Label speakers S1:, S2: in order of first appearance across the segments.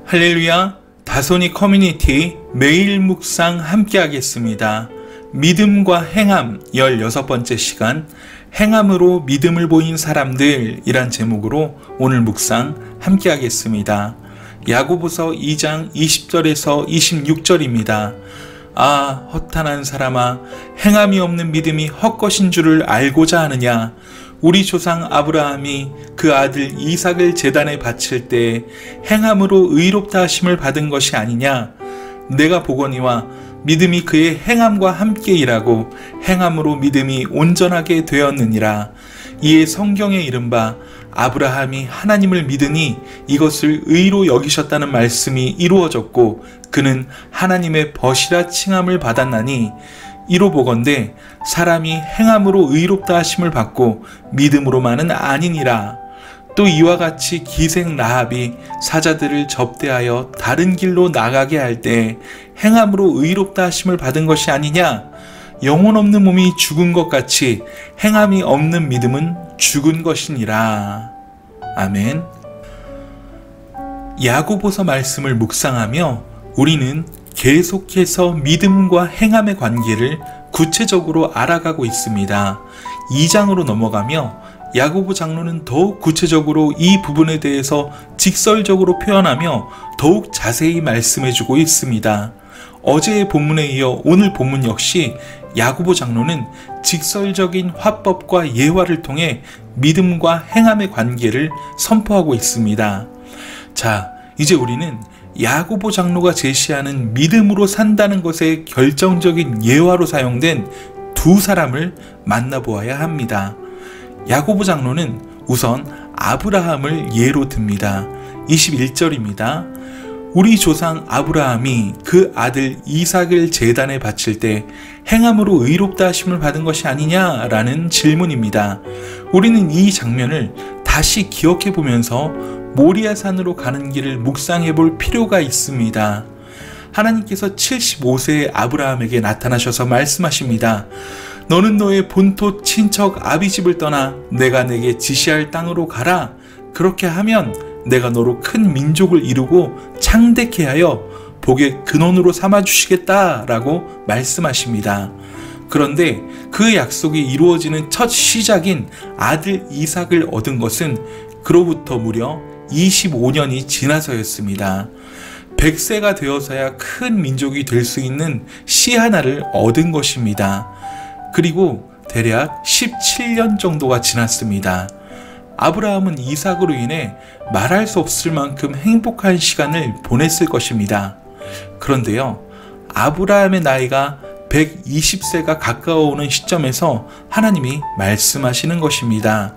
S1: 할렐루야, 다소니 커뮤니티 매일 묵상 함께 하겠습니다. 믿음과 행함 16번째 시간, 행함으로 믿음을 보인 사람들 이란 제목으로 오늘 묵상 함께 하겠습니다. 야고보서 2장 20절에서 26절입니다. 아, 허탄한 사람아, 행함이 없는 믿음이 헛것인 줄을 알고자 하느냐? 우리 조상 아브라함이 그 아들 이삭을 제단에 바칠 때 행함으로 의롭다 하심을 받은 것이 아니냐? 내가 보거니와 믿음이 그의 행함과 함께 일하고 행함으로 믿음이 온전하게 되었느니라. 이에 성경에 이른바 아브라함이 하나님을 믿으니 이것을 의로 여기셨다는 말씀이 이루어졌고 그는 하나님의 벗이라 칭함을 받았나니, 이로 보건대 사람이 행함으로 의롭다 하심을 받고 믿음으로만은 아니니라. 또 이와 같이 기생 라합이 사자들을 접대하여 다른 길로 나가게 할 때 행함으로 의롭다 하심을 받은 것이 아니냐? 영혼 없는 몸이 죽은 것 같이 행함이 없는 믿음은 죽은 것이니라. 아멘. 야고보서 말씀을 묵상하며 우리는 계속해서 믿음과 행함의 관계를 구체적으로 알아가고 있습니다. 2장으로 넘어가며 야고보 장로는 더욱 구체적으로 이 부분에 대해서 직설적으로 표현하며 더욱 자세히 말씀해주고 있습니다. 어제의 본문에 이어 오늘 본문 역시 야고보 장로는 직설적인 화법과 예화를 통해 믿음과 행함의 관계를 선포하고 있습니다. 자, 이제 우리는 야고보 장로가 제시하는 믿음으로 산다는 것에 결정적인 예화로 사용된 두 사람을 만나보아야 합니다. 야고보 장로는 우선 아브라함을 예로 듭니다. 21절입니다. 우리 조상 아브라함이 그 아들 이삭을 제단에 바칠 때 행함으로 의롭다 하심을 받은 것이 아니냐라는 질문입니다. 우리는 이 장면을 다시 기억해 보면서 모리아산으로 가는 길을 묵상해 볼 필요가 있습니다. 하나님께서 75세의 아브라함에게 나타나셔서 말씀하십니다. 너는 너의 본토 친척 아비집을 떠나 내가 내게 지시할 땅으로 가라. 그렇게 하면 내가 너로 큰 민족을 이루고 창대케 하여 복의 근원으로 삼아주시겠다 라고 말씀하십니다. 그런데 그 약속이 이루어지는 첫 시작인 아들 이삭을 얻은 것은 그로부터 무려 25년이 지나서였습니다. 100세가 되어서야 큰 민족이 될 수 있는 씨 하나를 얻은 것입니다. 그리고 대략 17년 정도가 지났습니다. 아브라함은 이삭으로 인해 말할 수 없을 만큼 행복한 시간을 보냈을 것입니다. 그런데요, 아브라함의 나이가 120세가 가까워오는 시점에서 하나님이 말씀하시는 것입니다.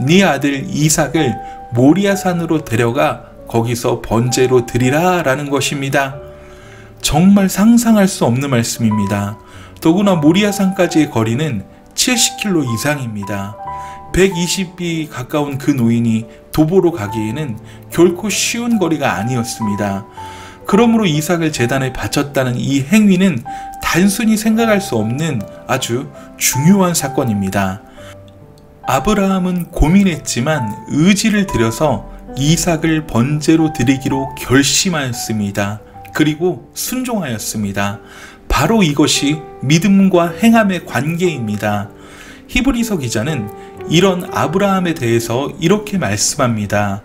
S1: 네 아들 이삭을 모리아산으로 데려가 거기서 번제로 드리라 라는 것입니다. 정말 상상할 수 없는 말씀입니다. 더구나 모리아산까지의 거리는 70km 이상입니다. 120이 가까운 그 노인이 도보로 가기에는 결코 쉬운 거리가 아니었습니다. 그러므로 이삭을 제단에 바쳤다는 이 행위는 단순히 생각할 수 없는 아주 중요한 사건입니다. 아브라함은 고민했지만 의지를 들여서 이삭을 번제로 드리기로 결심하였습니다. 그리고 순종하였습니다. 바로 이것이 믿음과 행함의 관계입니다. 히브리서 기자는 이런 아브라함에 대해서 이렇게 말씀합니다.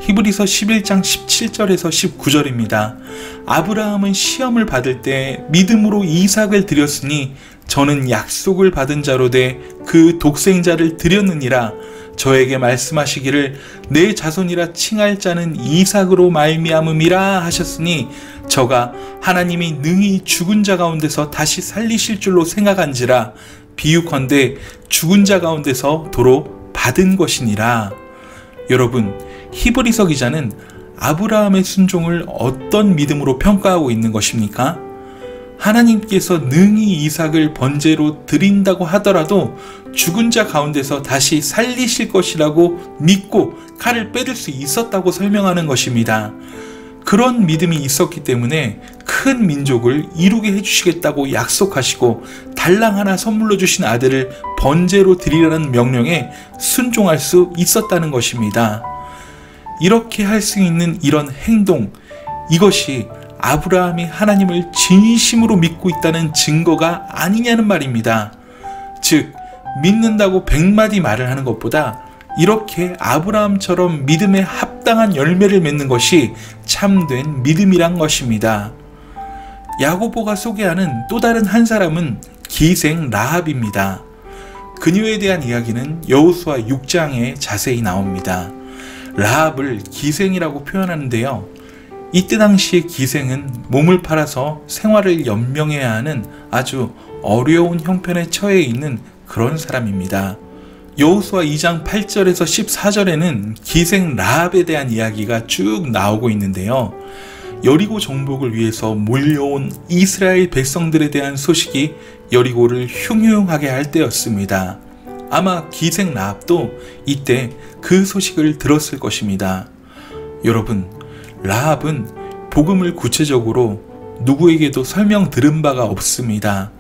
S1: 히브리서 11장 17절에서 19절입니다. 아브라함은 시험을 받을 때 믿음으로 이삭을 드렸으니 저는 약속을 받은 자로 돼 그 독생자를 드렸느니라. 저에게 말씀하시기를 내 자손이라 칭할 자는 이삭으로 말미암음이라 하셨으니 저가 하나님이 능히 죽은 자 가운데서 다시 살리실 줄로 생각한지라. 비유컨대 죽은 자 가운데서 도로 받은 것이니라. 여러분, 히브리서 기자는 아브라함의 순종을 어떤 믿음으로 평가하고 있는 것입니까? 하나님께서 능히 이삭을 번제로 드린다고 하더라도 죽은 자 가운데서 다시 살리실 것이라고 믿고 칼을 빼들 수 있었다고 설명하는 것입니다. 그 그런 믿음이 있었기 때문에 큰 민족을 이루게 해주시겠다고 약속하시고 달랑 하나 선물로 주신 아들을 번제로 드리라는 명령에 순종할 수 있었다는 것입니다. 이렇게 할 수 있는 이런 행동, 이것이 아브라함이 하나님을 진심으로 믿고 있다는 증거가 아니냐는 말입니다. 즉, 믿는다고 100마디 말을 하는 것보다 이렇게 아브라함처럼 믿음에 합당한 열매를 맺는 것이 참된 믿음이란 것입니다. 야고보가 소개하는 또 다른 한 사람은 기생 라합입니다. 그녀에 대한 이야기는 여호수아 6장에 자세히 나옵니다. 라합을 기생이라고 표현하는데요. 이때 당시의 기생은 몸을 팔아서 생활을 연명해야 하는 아주 어려운 형편에 처해 있는 그런 사람입니다. 여호수아 2장 8절에서 14절에는 기생 라합에 대한 이야기가 쭉 나오고 있는데요. 여리고 정복을 위해서 몰려온 이스라엘 백성들에 대한 소식이 여리고를 흉흉하게 할 때였습니다. 아마 기생 라합도 이때 그 소식을 들었을 것입니다. 여러분, 라합은 복음을 구체적으로 누구에게도 설명 들은 바가 없습니다.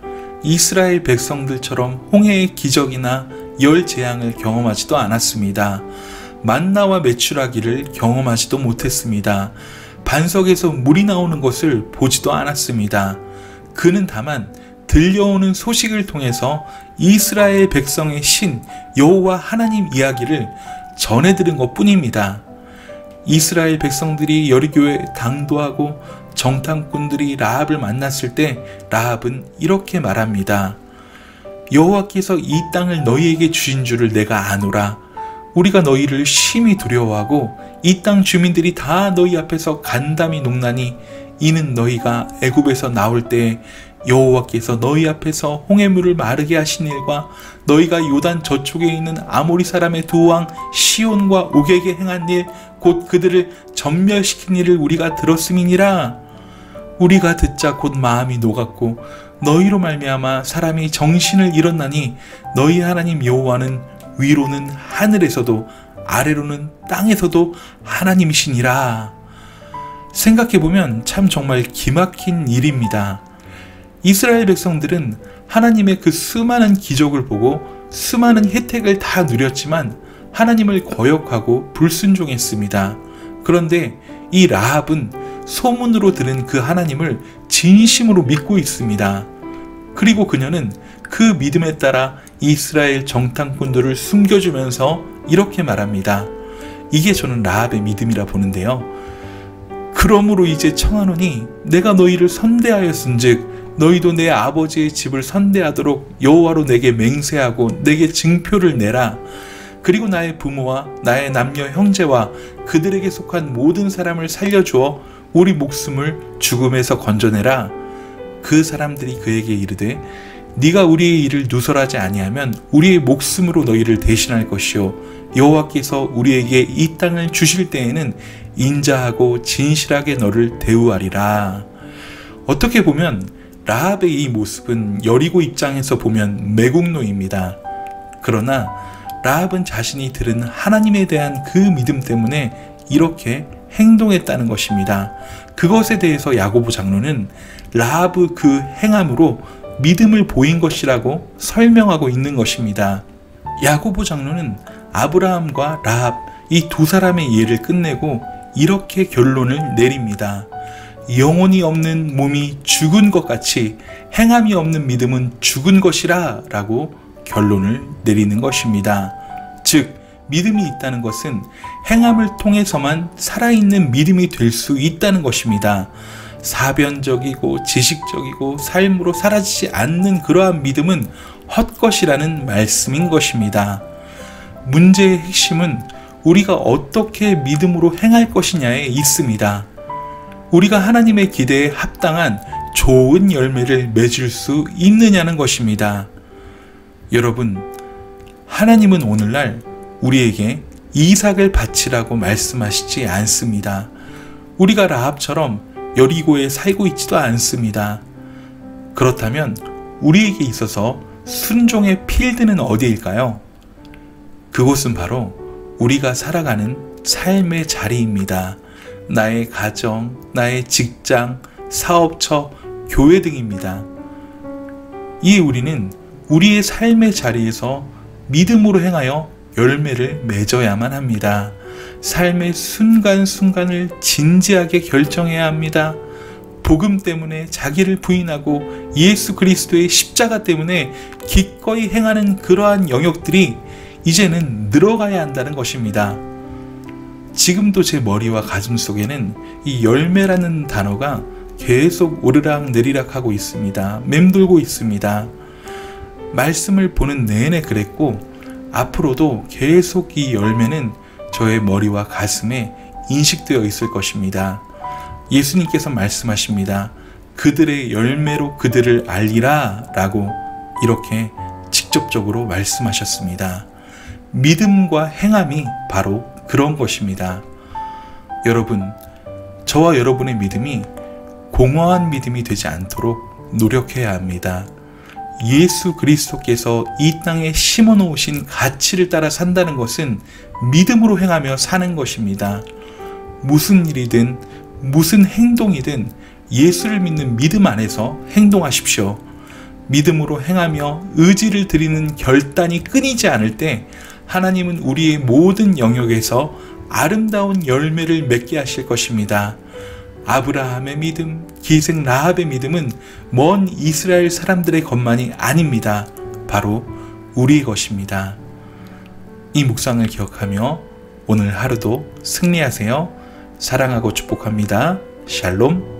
S1: 이스라엘 백성들처럼 홍해의 기적이나 열 재앙을 경험하지도 않았습니다. 만나와 메추라기를 경험하지도 못했습니다. 반석에서 물이 나오는 것을 보지도 않았습니다. 그는 다만 들려오는 소식을 통해서 이스라엘 백성의 신 여호와 하나님 이야기를 전해 들은 것 뿐입니다. 이스라엘 백성들이 여리고에 당도하고 정탐꾼들이 라합을 만났을 때 라합은 이렇게 말합니다. 여호와께서 이 땅을 너희에게 주신 줄을 내가 아노라. 우리가 너희를 심히 두려워하고 이 땅 주민들이 다 너희 앞에서 간담이 녹나니 이는 너희가 애굽에서 나올 때에 여호와께서 너희 앞에서 홍해물을 마르게 하신 일과 너희가 요단 저쪽에 있는 아모리 사람의 두 왕 시온과 옥에게 행한 일 곧 그들을 전멸시킨 일을 우리가 들었음이니라. 우리가 듣자 곧 마음이 녹았고 너희로 말미암아 사람이 정신을 잃었나니 너희 하나님 여호와는 위로는 하늘에서도 아래로는 땅에서도 하나님이시니라. 생각해보면 참 정말 기막힌 일입니다. 이스라엘 백성들은 하나님의 그 수많은 기적을 보고 수많은 혜택을 다 누렸지만 하나님을 거역하고 불순종했습니다. 그런데 이 라합은 소문으로 들은 그 하나님을 진심으로 믿고 있습니다. 그리고 그녀는 그 믿음에 따라 이스라엘 정탐꾼들을 숨겨주면서 이렇게 말합니다. 이게 저는 라합의 믿음이라 보는데요. 그러므로 이제 청하노니 내가 너희를 선대하였은즉 너희도 내 아버지의 집을 선대하도록 여호와로 내게 맹세하고 내게 증표를 내라. 그리고 나의 부모와 나의 남녀 형제와 그들에게 속한 모든 사람을 살려주어 우리 목숨을 죽음에서 건져내라. 그 사람들이 그에게 이르되 네가 우리의 일을 누설하지 아니하면 우리의 목숨으로 너희를 대신할 것이요 여호와께서 우리에게 이 땅을 주실 때에는 인자하고 진실하게 너를 대우하리라. 어떻게 보면 라합의 이 모습은 여리고 입장에서 보면 매국노입니다. 그러나 라합은 자신이 들은 하나님에 대한 그 믿음 때문에 이렇게 행동했다는 것입니다. 그것에 대해서 야고보 장로는 라합의 그 행함으로 믿음을 보인 것이라고 설명하고 있는 것입니다. 야고보 장로는 아브라함과 라합 이 두 사람의 예를 끝내고 이렇게 결론을 내립니다. 영혼이 없는 몸이 죽은 것 같이 행함이 없는 믿음은 죽은 것이라 라고 결론을 내리는 것입니다. 즉 믿음이 있다는 것은 행함을 통해서만 살아있는 믿음이 될 수 있다는 것입니다. 사변적이고 지식적이고 삶으로 사라지지 않는 그러한 믿음은 헛것이라는 말씀인 것입니다. 문제의 핵심은 우리가 어떻게 믿음으로 행할 것이냐에 있습니다. 우리가 하나님의 기대에 합당한 좋은 열매를 맺을 수 있느냐는 것입니다. 여러분, 하나님은 오늘날 우리에게 이삭을 바치라고 말씀하시지 않습니다. 우리가 라합처럼 여리고에 살고 있지도 않습니다. 그렇다면 우리에게 있어서 순종의 필드는 어디일까요? 그곳은 바로 우리가 살아가는 삶의 자리입니다. 나의 가정, 나의 직장, 사업처, 교회 등입니다. 이에 우리는 우리의 삶의 자리에서 믿음으로 행하여 열매를 맺어야만 합니다. 삶의 순간순간을 진지하게 결정해야 합니다. 복음 때문에 자기를 부인하고 예수 그리스도의 십자가 때문에 기꺼이 행하는 그러한 영역들이 이제는 늘어가야 한다는 것입니다. 지금도 제 머리와 가슴 속에는 이 열매라는 단어가 계속 오르락 내리락 하고 있습니다. 맴돌고 있습니다. 말씀을 보는 내내 그랬고 앞으로도 계속 이 열매는 저의 머리와 가슴에 인식되어 있을 것입니다. 예수님께서 말씀하십니다. 그들의 열매로 그들을 알리라 라고 이렇게 직접적으로 말씀하셨습니다. 믿음과 행함이 바로 그런 것입니다. 여러분, 저와 여러분의 믿음이 공허한 믿음이 되지 않도록 노력해야 합니다. 예수 그리스도께서 이 땅에 심어 놓으신 가치를 따라 산다는 것은 믿음으로 행하며 사는 것입니다. 무슨 일이든 무슨 행동이든 예수를 믿는 믿음 안에서 행동하십시오. 믿음으로 행하며 의지를 드리는 결단이 끊이지 않을 때 하나님은 우리의 모든 영역에서 아름다운 열매를 맺게 하실 것입니다. 아브라함의 믿음, 기생 라합의 믿음은 먼 이스라엘 사람들의 것만이 아닙니다. 바로 우리의 것입니다. 이 묵상을 기억하며 오늘 하루도 승리하세요. 사랑하고 축복합니다. 샬롬.